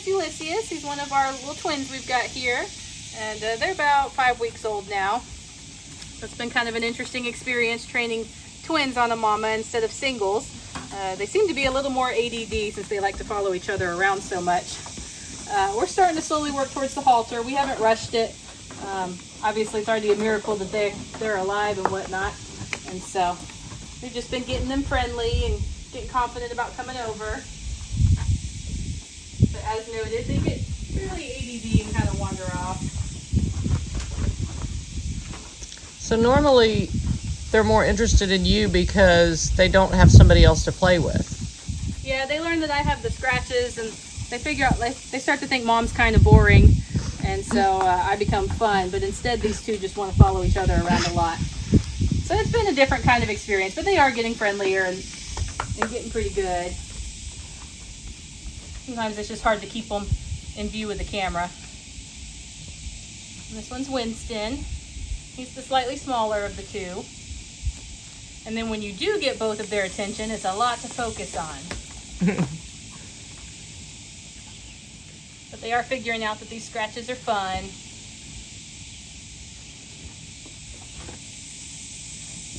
is Ulysses. He's one of our little twins we've got here. And they're about 5 weeks old now. So it's been kind of an interesting experience training twins on a mama instead of singles. They seem to be a little more ADD since they like to follow each other around so much. We're starting to slowly work towards the halter. We haven't rushed it. Obviously, it's already a miracle that they're alive and whatnot. And so we've just been getting them friendly and getting confident about coming over. But as noted, they get really ADD and kind of wander off. So normally they're more interested in you because they don't have somebody else to play with. Yeah, they learn that I have the scratches, and they figure out, they start to think mom's kind of boring, and so I become fun. But instead, these two just want to follow each other around a lot. So it's been a different kind of experience, but they are getting friendlier and getting pretty good. Sometimes it's just hard to keep them in view with the camera. And this one's Winston. He's the slightly smaller of the two. And then when you do get both of their attention, it's a lot to focus on. But they are figuring out that these scratches are fun.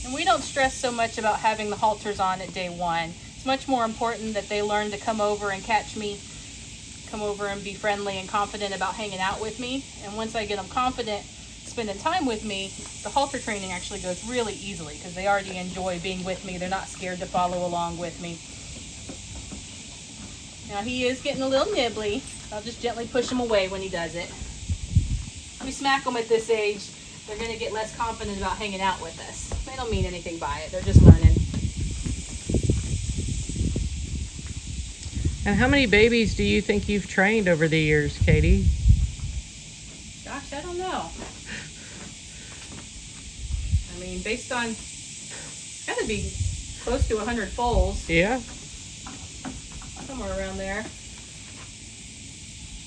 And we don't stress so much about having the halters on at day one. It's much more important that they learn to come over and catch me, come over and be friendly and confident about hanging out with me. And once I get them confident spending time with me, the halter training actually goes really easily because they already enjoy being with me. They're not scared to follow along with me. Now he is getting a little nibbly. I'll just gently push him away when he does it. If we smack them at this age, they're going to get less confident about hanging out with us. They don't mean anything by it. They're just learning. And how many babies do you think you've trained over the years, Katie? Gosh, I don't know. I mean, based on, gotta be close to 100 foals. Yeah. Somewhere around there.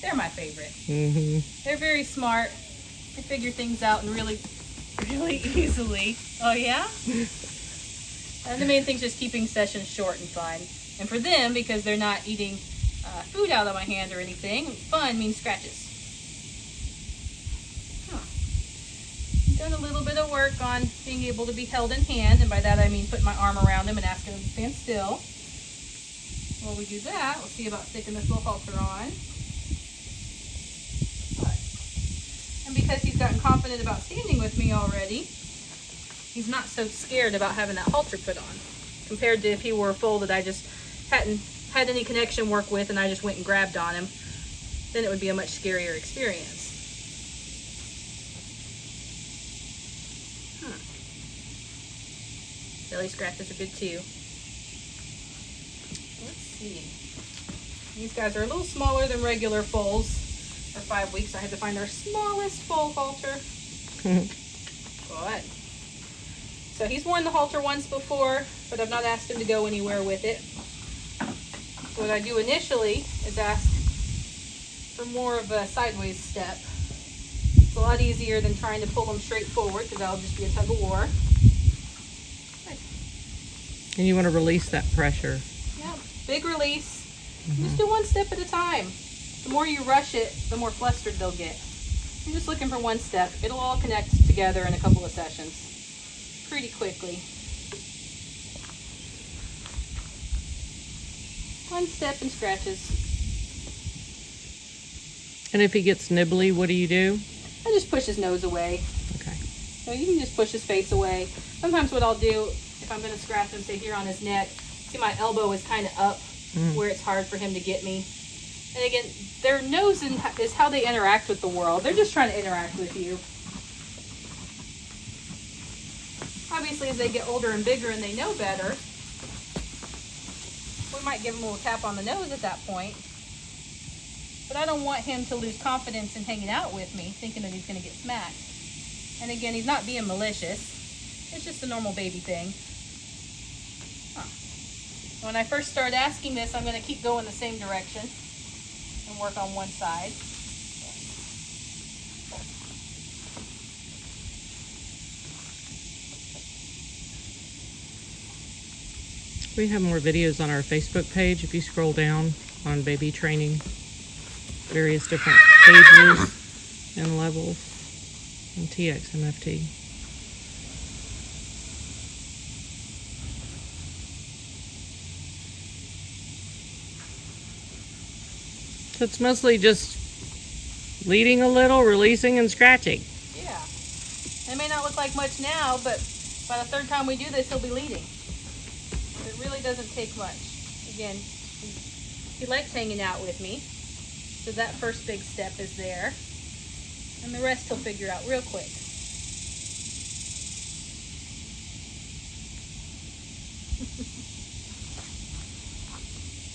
They're my favorite. Mm-hmm. They're very smart. They figure things out and really easily. Oh yeah? And the main thing's just keeping sessions short and fun. And for them, because they're not eating food out of my hand or anything, fun means scratches. Done a little bit of work on being able to be held in hand, and by that I mean putting my arm around him and asking him to stand still. While we do that, we'll see about sticking this little halter on. And because he's gotten confident about standing with me already, he's not so scared about having that halter put on, compared to if he were a foal that I just hadn't had any connection work with and I just went and grabbed on him. Then it would be a much scarier experience. Belly scratches are good too. Let's see. These guys are a little smaller than regular foals. For 5 weeks, I had to find our smallest foal halter. Good. So he's worn the halter once before, but I've not asked him to go anywhere with it. So what I do initially is ask for more of a sideways step. It's a lot easier than trying to pull them straight forward because that'll just be a tug of war. And you want to release that pressure. Yeah, big release. Just do one step at a time. The more you rush it, the more flustered they'll get. I'm just looking for one step. It'll all connect together in a couple of sessions pretty quickly. One step and scratches. And if he gets nibbly, what do you do? I just push his nose away. Okay. So you can just push his face away. Sometimes what I'll do, if I'm going to scratch him, say here on his neck, see my elbow is kind of up where it's hard for him to get me. And again, their nose is how they interact with the world. They're just trying to interact with you. Obviously, as they get older and bigger and they know better, we might give him a little tap on the nose at that point. But I don't want him to lose confidence in hanging out with me, thinking that he's going to get smacked. And again, he's not being malicious. It's just a normal baby thing. When I first start asking this, I'm going to keep going the same direction and work on one side. We have more videos on our Facebook page if you scroll down on baby training. various different ages and levels in TXMFT. So it's mostly just leading a little, releasing, and scratching. Yeah. It may not look like much now, but by the third time we do this, he'll be leading. It really doesn't take much. Again, he likes hanging out with me. So that first big step is there. And the rest he'll figure out real quick.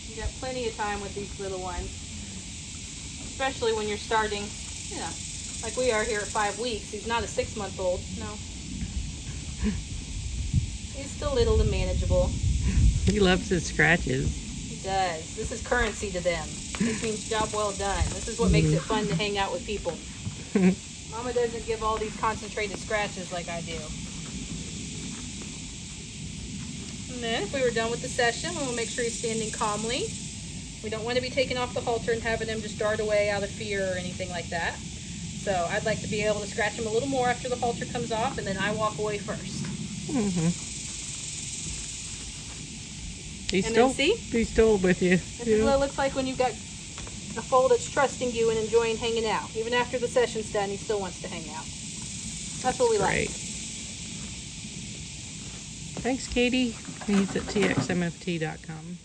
You got plenty of time with these little ones. Especially when you're starting, you know, like we are here at 5 weeks. He's not a 6-month-old, no. He's still little and manageable. He loves his scratches. He does. This is currency to them. This means job well done. This is what makes it fun to hang out with people. Mama doesn't give all these concentrated scratches like I do. And then if we were done with the session, we'll make sure he's standing calmly. We don't want to be taking off the halter and having him just dart away out of fear or anything like that. So I'd like to be able to scratch him a little more after the halter comes off, and then I walk away first. He's still with you. This is what it looks like when you've got a foal that's trusting you and enjoying hanging out. Even after the session's done, he still wants to hang out. That's what we like. Thanks, Katie. He's at txmft.com.